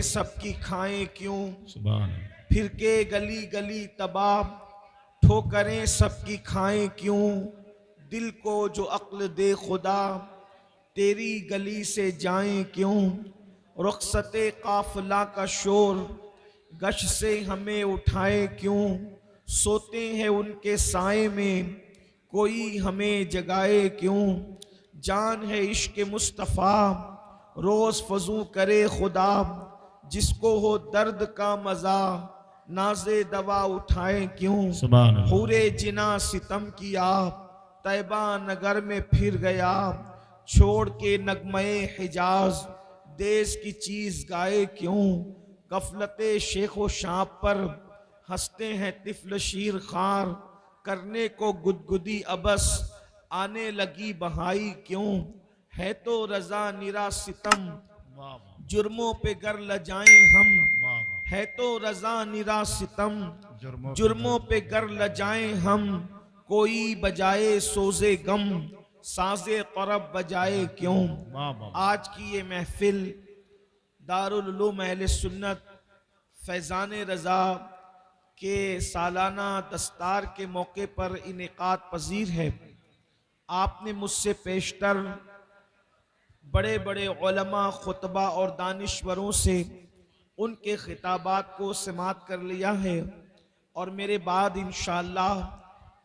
सबकी खाएं क्यों, सुभान अल्लाह। फिर के गली गली तबाह, ठोकरें सबकी खाएं क्यों, दिल को जो अक्ल दे खुदा, तेरी गली से जाएं क्यों। रुखसते काफिला का शोर, गश से हमें उठाए क्यों, सोते हैं उनके साए में, कोई हमें जगाए क्यों। जान है इश्क मुस्तफ़ा, रोज़ फजू करे खुदा, जिसको हो दर्द का मज़ा, नाज़े दवा उठाए क्यों। सुभान अल्लाह। पूरे जिना सितम किया, तैबा नगर में फिर गया, छोड़ के नगमे हिजाज, देश की चीज गाए क्यों। गफलते शेखो शाप पर, हंसते हैं तिफल शीर खार, करने को गुदगुदी अबस, आने लगी बहाई क्यों। है तो रजा निरा सितम, वाह वाह जुर्मों पे गर लजाएं हम, वाह वाह। है तो रजा निरा सितम, जुर्मों जुर्मों पे गर लजाएं हम, कोई बजाए सोजे गम, साजे तरब बजाए क्यों। वाह वाह। आज की ये महफिल दारुल उलूम अहले सुन्नत फैज़ान रज़ा के सालाना दस्तार के मौके पर इनेकाद पजीर है। आपने मुझसे पेशतर बड़े बड़े उलमा, खुतबा और दानिश्वरों से उनके खिताबात को समात कर लिया है, और मेरे बाद इंशाअल्लाह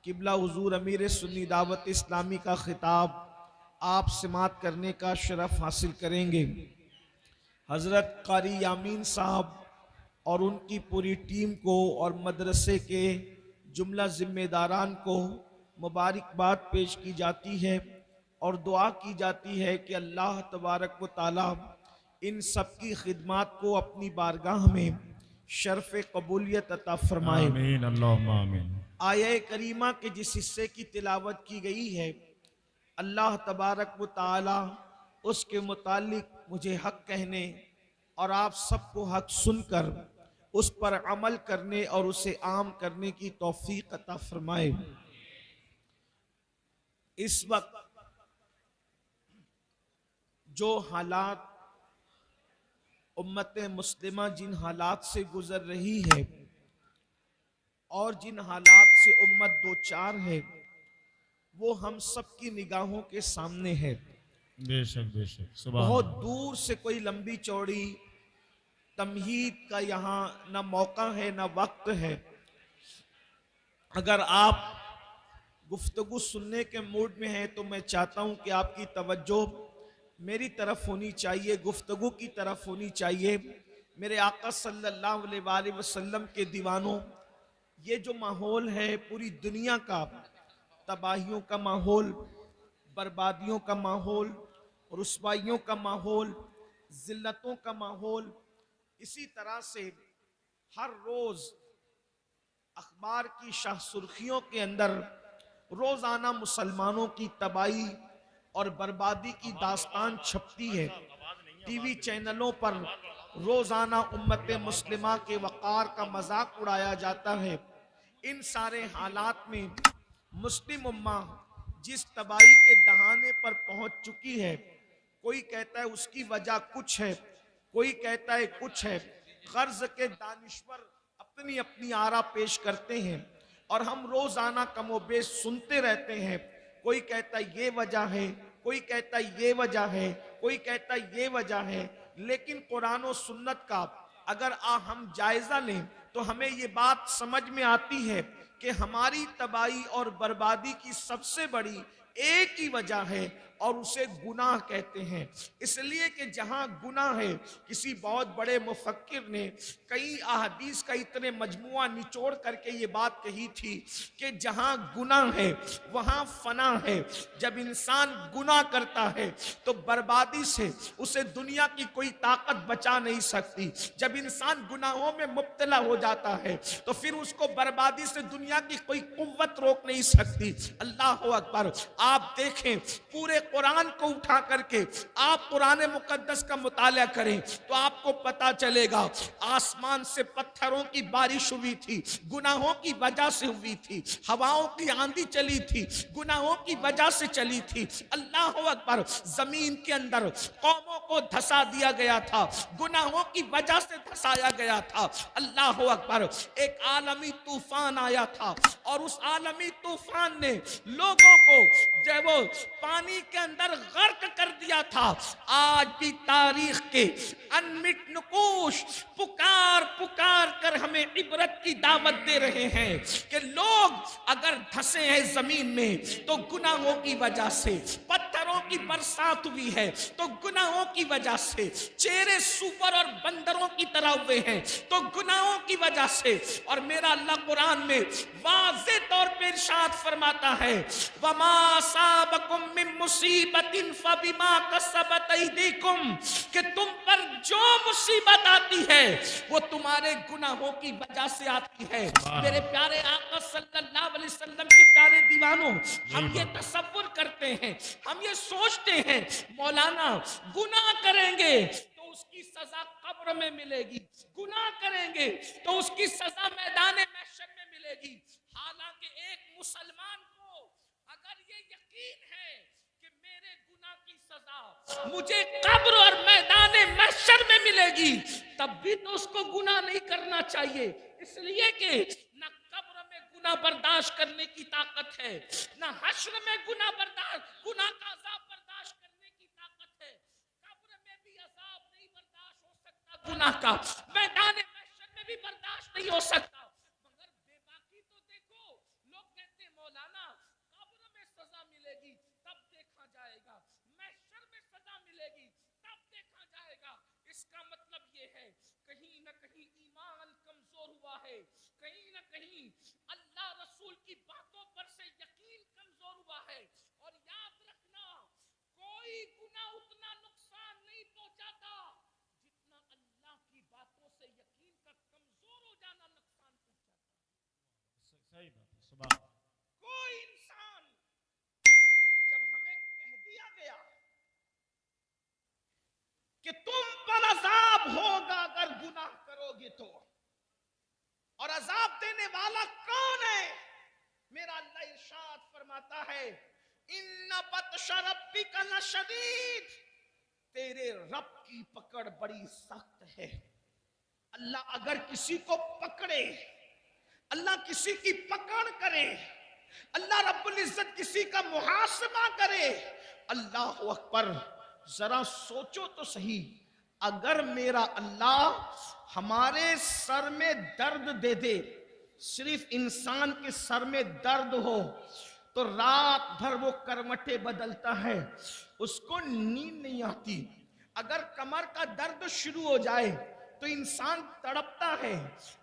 किबला हुजूर अमीर सुन्नी दावत इस्लामी का खिताब आप समात करने का शरफ हासिल करेंगे। हज़रत कारी यामीन साहब और उनकी पूरी टीम को और मदरसे के जुमला जिम्मेदारान को मुबारकबाद पेश की जाती है और दुआ की जाती है कि अल्लाह तबारक व ताला इन सब की खिदमात को अपनी बारगाह में शर्फ कबूलियत अता फरमाए। आमीन अल्लाहुम्मा आमीन। आया करीमा के जिस हिस्से की तिलावत की गई है, अल्लाह तबारक व ताला उसके मुतालिक मुझे हक कहने और आप सबको हक सुनकर उस पर अमल करने और उसे आम करने की तौफीक अता फरमाए। इस वक्त जो हालात उम्मत मुस्लिमा जिन हालात से गुजर रही है और जिन हालात से उम्मत दो चार है, वो हम सब की निगाहों के सामने है। बेशक बेशक। सुभान बहुत अल्लाह। दूर से कोई लंबी चौड़ी तमहीद का यहाँ ना मौका है ना वक्त है। अगर आप गुफ्तगू सुनने के मूड में हैं तो मैं चाहता हूँ कि आपकी तवज्जो मेरी तरफ होनी चाहिए, गुफ्तगू की तरफ होनी चाहिए। मेरे आका सल्लल्लाहु अलैहि वसल्लम के दीवानों, ये जो माहौल है पूरी दुनिया का, तबाहियों का माहौल, बर्बादियों का माहौल, रुसवाइयों का माहौल, जिल्लतों का माहौल, इसी तरह से हर रोज अखबार की शाह सुर्खियों के अंदर रोजाना मुसलमानों की तबाही और बर्बादी की दास्तान छपती है। टीवी चैनलों पर रोजाना उम्मत मुस्लिमा के वक़ार का मजाक उड़ाया जाता है। इन सारे हालात में मुस्लिम उम्मा जिस तबाही के दहाने पर पहुंच चुकी है, कोई कहता है उसकी वजह कुछ है, कोई कहता है कुछ है। कर्ज के दानिश्वर अपनी अपनी आरा पेश करते हैं और हम रोजाना कमोबेश सुनते रहते हैं। कोई कहता है ये वजह है, कोई कहता है ये वजह है, कोई कहता है ये वजह है। लेकिन कुरान और सुन्नत का अगर हम जायजा लें तो हमें ये बात समझ में आती है कि हमारी तबाही और बर्बादी की सबसे बड़ी एक ही वजह है और उसे गुनाह कहते हैं। इसलिए कि जहां गुनाह है, किसी बहुत बड़े मुफक्किर ने कई अहदीस का इतने मजमुआ निचोड़ करके ये बात कही थी कि जहां गुनाह है वहां फना है। जब इंसान गुनाह करता है तो बर्बादी से उसे दुनिया की कोई ताकत बचा नहीं सकती। जब इंसान गुनाहों में मुब्तला हो जाता है तो फिर उसको बर्बादी से दुनिया की कोई कुव्वत रोक नहीं सकती। अल्लाह अकबर। आप देखें पूरे कुरान को उठा करके आप कुरान मुकद्दस का मुताला करें तो आपको पता चलेगा आसमान से पत्थरों की बारिश हुई थी, गुनाहों की वजह से हुई थी। हवाओं की आंधी चली थी, गुनाहों की वजह से चली थी। अल्लाह अकबर, जमीन के अंदर कौमों को धसा दिया गया था, गुनाहों की वजह से धसाया गया था। अल्लाह अकबर, एक आलमी तूफान आया था और उस आलमी तूफान ने लोगों को जो वो पानी के अंदर गर्क कर दिया था। आज भी तारीख के अनमिट नकूश पुकार पुकार कर हमें इबरत की दावत दे रहे हैं कि लोग अगर धंसे हैं जमीन में तो गुनाहों की वजह से, पत्थरों की बरसात हुई है तो गुनाहों की वजह से, चेहरे सुपर और बंदरों की तरह हुए हैं तो गुनाहों की वजह से। और मेरा अल्लाह कुरान में वाज़े तौर पे इरशाद फरमाता है, वमा साबकुम मिन मुसीबतिन फबिमा कसबत ऐदीकुम, कि तुम पर जो मुसीबत आती है वो तुम्हारे गुनाहों की वजह से आती है। मेरे प्यारे आका सल्लल्लाहु अलैहि वसल्लम के प्यारे दीवानों, हम ये तसव्वुर करते हैं, हम ये सोचते हैं मौलाना गुनाह करेंगे तो उसकी सजा कब्र में मिलेगी, गुनाह करेंगे तो उसकी सजा मैदान महशर में मिलेगी। हालांकि एक मुसलमान को अगर ये यकीन है कि मेरे गुनाह की सजा मुझे कब्र और मैदान महशर में मिलेगी, तब भी तो उसको गुनाह नहीं करना चाहिए। इसलिए कि न कब्र में गुनाह बर्दाश्त करने की ताकत है, न हश्र में गुनाह का अजाब बर्दाश्त करने की ताकत है। कब्र में भी अजाब नहीं बर्दाश्त हो सकता गुनाह का, मैदान महशर में भी बर्दाश्त नहीं हो सकता। मगर बेबाकी तो देखो, लोग कहते हैं मौलाना कब्र में सजा मिलेगी तब देखा जाएगा, महशर में सजा मिलेगी तब देखा जाएगा। इसका मतलब ये है कहीं ना कहीं ईमान कमजोर हुआ है, कहीं ना कहीं अल्लाह रसूल की बातों पर से यकीन कमजोर हुआ है। और याद रखना, कोई गुनाह उतना नुकसान नहीं पहुंचाता जितना अल्लाह की बातों से यकीन का कमजोर हो जाना नुकसान पहुंचाता। सही बात है। सुभान कोई इंसान जब हमें कह दिया गया कि तुम पर अजाब होगा अगर गुनाह करोगे तो, और अजाब देने वाला कौन है? मेरा अल्लाह इरशाद फरमाता है, इन्ना बत्श रब्बिका लशदीद, तेरे रब की पकड़ बड़ी सख्त है। अल्लाह अगर किसी को पकड़े, अल्लाह किसी की पकड़ करे, अल्लाह रब्बुल इज्जत किसी का मुहासबा करे, अल्लाह अकबर, जरा सोचो तो सही, अगर मेरा अल्लाह हमारे सर में दर्द दे दे, सिर्फ इंसान के सर में दर्द हो तो रात भर वो करवटें बदलता है, उसको नींद नहीं आती। अगर कमर का दर्द शुरू हो जाए तो इंसान तड़पता है,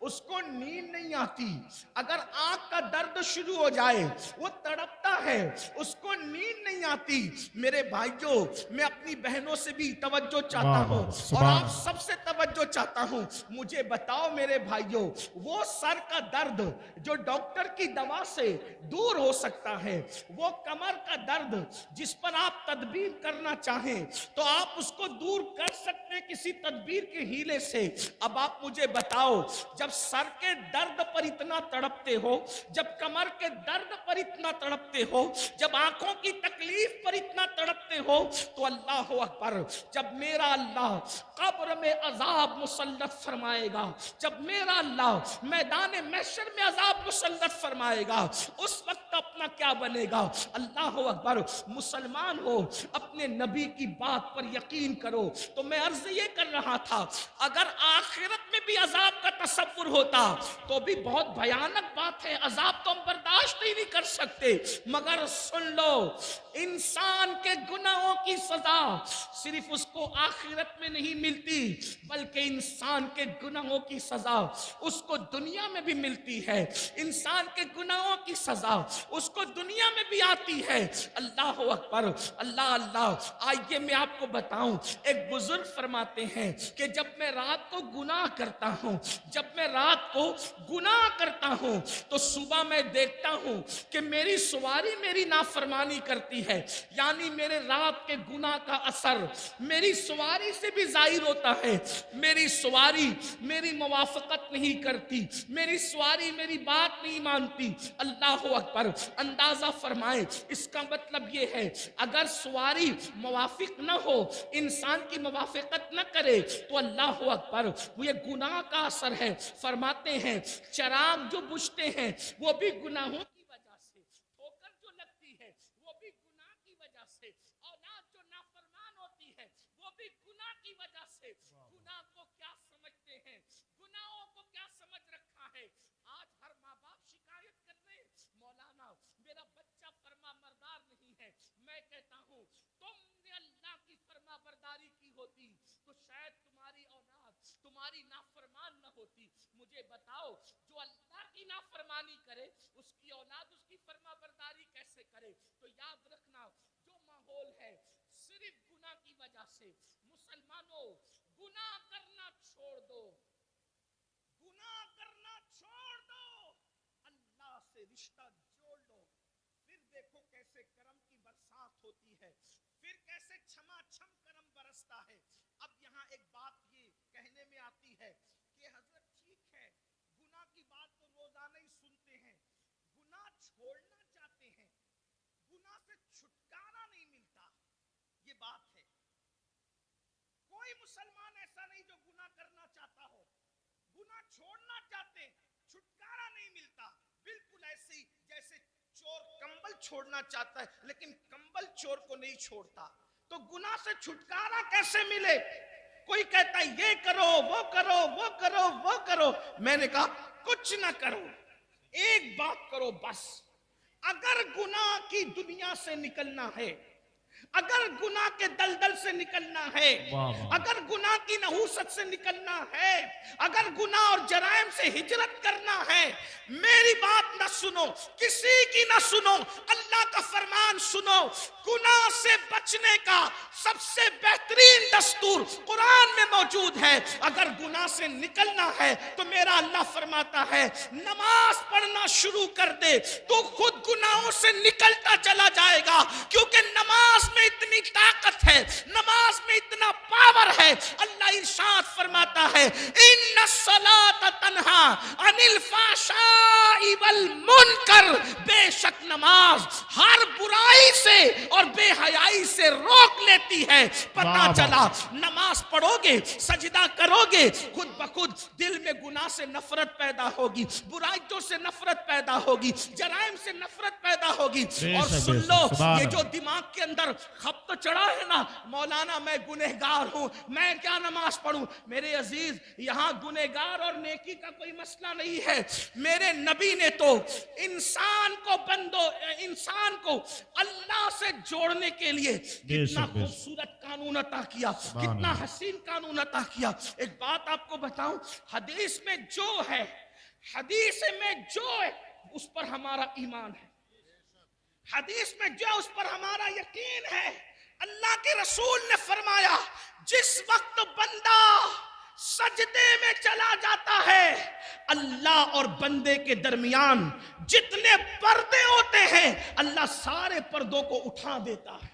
उसको नींद नहीं आती। अगर आंख का दर्द शुरू हो जाए वो तड़पता है, उसको नींद नहीं आती। मेरे भाइयों, मैं अपनी बहनों से भी तवज्जो चाहता हूँ और आप सबसे तवज्जो चाहता हूँ। मुझे बताओ मेरे भाइयों, वो सर का दर्द जो डॉक्टर की दवा से दूर हो सकता है, वो कमर का दर्द जिस पर आप तदबीर करना चाहें तो आप उसको दूर कर सकते हैं किसी तदबीर के हीले से। अब आप मुझे बताओ, जब सर के दर्द पर इतना तड़पते हो, जब कमर के दर्द पर इतना तड़पते हो, जब आंखों की तकलीफ पर इतना तड़पते हो, तो अल्लाह अकबर, जब मेरा अल्लाह कब्र में अजाब मुसल्लत फरमाएगा, जब मेरा अल्लाह मैदान महशर में अजाब मुसल्लत फरमाएगा, उस वक्त अपना क्या बनेगा? अल्लाह अकबर, मुसलमान हो, अपने नबी की बात पर यकीन करो। तो मैं अर्ज ये कर रहा था, अगर आखिरत में भी अजाब का तसव्वुर होता तो भी बहुत भयानक बात है, अजाब तो हम बर्दाश्त ही नहीं कर सकते। मगर सुन लो, इंसान के गुनाहों की सजा सिर्फ उसके उसको आखिरत में नहीं मिलती, बल्कि इंसान के गुनाहों की सजा उसको दुनिया में भी मिलती है। इंसान के गुनाहों की सजा उसको दुनिया में भी आती है। अल्लाह अकबर, अल्लाह अल्लाह। आइए मैं आपको बताऊं, एक बुजुर्ग फरमाते हैं कि जब मैं रात को गुनाह करता हूं, जब मैं रात को गुनाह करता हूं, तो सुबह मैं देखता हूं कि मेरी सवारी मेरी नाफरमानी करती है। यानी मेरे रात के गुनाह का असर मेरी सवारी से भी जाहिर होता है। मेरी सवारी मेरी मुवाफकत नहीं करती, मेरी सवारी मेरी बात नहीं मानती। अल्लाह अकबर। अंदाजा फरमाए, इसका मतलब ये है अगर सवारी मुवाफिक न हो, इंसान की मुवाफिकत न करे, तो अल्लाह अकबर वो ये गुनाह का असर है। फरमाते हैं चराग जो बुझते हैं वो भी गुनाहों की वजह से, ठोकर जो लगती है वो भी गुनाह की वजह से, औलाद जो नाफरमान होती है वो भी गुनाह की वजह से। गुनाह को क्या समझते हैं, गुनाहों को क्या समझ रखा है। आज हर माँ बाप शिकायत कर रहे हैं, मौलाना मेरा बच्चा फरमा बरदार नहीं है। मैं कहता हूँ तुमने अल्लाह की फरमा बरदारी की होती तो शायद तुम्हारी औलाद तुम्हारी नाफरमान न होती। मुझे बताओ, जो अल्लाह की नाफरमानी करे उसकी औलाद उसकी फरमा बरदारी कैसे करे। तो याद रखना, जो माहौल है सिर्फ गुनाह की वजह से। मुसलमानों, गुनाह करना छोड़ दो, गुनाह करना छोड़ दो, अल्लाह से रिश्ता जोड़ लो। फिर देखो कैसे करम की बरसात होती है, फिर कैसे छमाछम करम बरसता है। अब यहाँ एक बात ये कहने में आती है कि हजरत ठीक है, गुनाह की बात तो रोजाना ही सुनते हैं, गुनाह छोड़ना चाहते हैं, गुनाह से छुटकारा नहीं मिलता। ये बात है, कोई मुसलमान ऐसा नहीं जो गुनाह करना चाहता हो, गुनाह छोड़ना चाहते, छुटकारा नहीं मिलता। बिल्कुल ऐसे ही जैसे चोर कंबल छोड़ना चाहता है लेकिन कंबल चोर को नहीं छोड़ता, तो गुनाह से छुटकारा कैसे मिले। कोई कहता है ये करो वो करो वो करो वो करो, मैंने कहा कुछ ना करो, एक बात करो बस। अगर गुनाह की दुनिया से निकलना है, अगर गुनाह के दलदल से निकलना है, अगर गुनाह की नहूसत से निकलना है, अगर गुनाह और जराइम से हिजरत करना है, मेरी बात न सुनो, किसी की न सुनो, अल्लाह का फरमान सुनो। गुनाह से बचने का सबसे बेहतरीन दस्तूर कुरान में मौजूद है। अगर गुनाह से निकलना है तो मेरा अल्लाह फरमाता है नमाज पढ़ना शुरू कर दे, तो खुद गुनाहों से निकलता चला जाएगा। क्योंकि नमाज में इतनी ताकत है, नमाज में इतना पावर है। अल्लाह इरशाद फरमाता है इन्ना सलात तन्हा अनिल फाशाई वल मुनकर, बेशक नमाज हर बुराई से और बेहयाई से रोक लेती है। पता चला नमाज पढ़ोगे, सजदा करोगे, खुद ब खुद दिल में गुनाह से नफरत पैदा होगी, बुराइयों से नफरत पैदा होगी, जराइम से नफरत पैदा होगी। और सुन लो, ये जो दिमाग के अंदर खप तो चढ़ा है ना, मौलाना मैं गुनहगार हूं, मैं क्या नमाज पढ़ूं। मेरे अजीज, यहां गुनहगार और नेकी का कोई मसला नहीं है। मेरे नबी ने तो इंसान को अल्लाह से जोड़ने के लिए कितना खूबसूरत कानून अता किया, कितना हसीन कानून अता किया। एक बात आपको बताऊं, हदीस में जो है, हदीस में जो है उस पर हमारा ईमान है, हदीस में जो उस पर हमारा यकीन है। अल्लाह के रसूल ने फरमाया जिस वक्त बंदा सजदे में चला जाता है, अल्लाह और बंदे के दरमियान जितने पर्दे होते हैं अल्लाह सारे पर्दों को उठा देता है।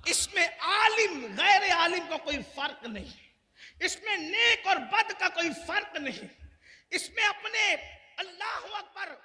इसमें आलिम गैर आलिम का कोई फर्क नहीं, इसमें नेक और बद का कोई फर्क नहीं, इसमें अपने अल्लाह अकबर